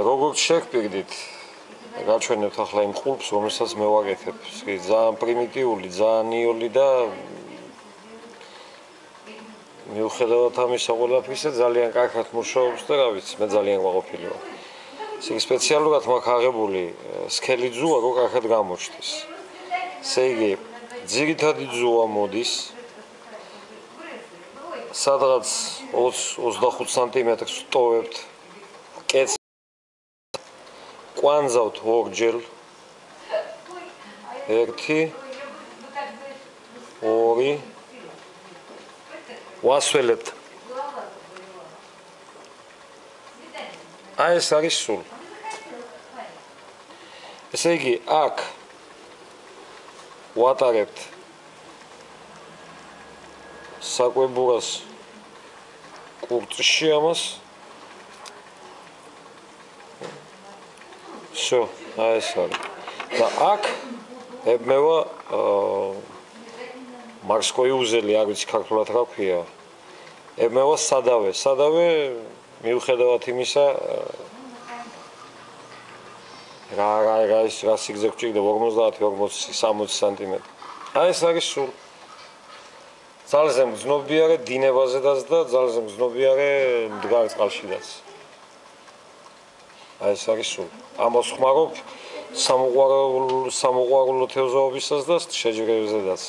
როგორც შეგპირდით, გაჩვენებთ ახლა იმ ყულფს, რომელსაც მე ვაკეთებ. ძალიან პრიმიტიული, ძალიან ნიოლი და მიუხედავად ამისა ყველაფრისა ძალიან კარგად მუშაობს და რა ვიცი, მე ძალიან ვაყოფილი ვარ. ისე სპეციალურად მაქვს აღებული სქელი ძუა, რო კარგად გამოჩნდეს. ესე იგი, ძირითადი ძუა მოდის სადღაც 20-25 სანტიმეტრს ვტოვებთ კეთს კვანძავთ ორჯერ 1 2 ვასველებთ აი ეს არის სულ ესე იგი აქ ვატარებთ საკვებურას კურწში ამას всё, აი ეს არის და აქ ებმევა მარსკოი უზელი არ ვიცი ქართულად რა ქვია ებმევა სადავე მიუხედავად იმისა რა სიგრძე გვჭირდება 50-60 სანტიმეტრი აი ეს არის სულ ძალზე მგრძნობიარე დინებაზედაც და ძალზე მგრძნობიარე მდგარ წყალშიდაც აი ეს არის სულ ამას ხმარობ სამოყვარულო თევზაობისას და შეჯიბრებაზედაც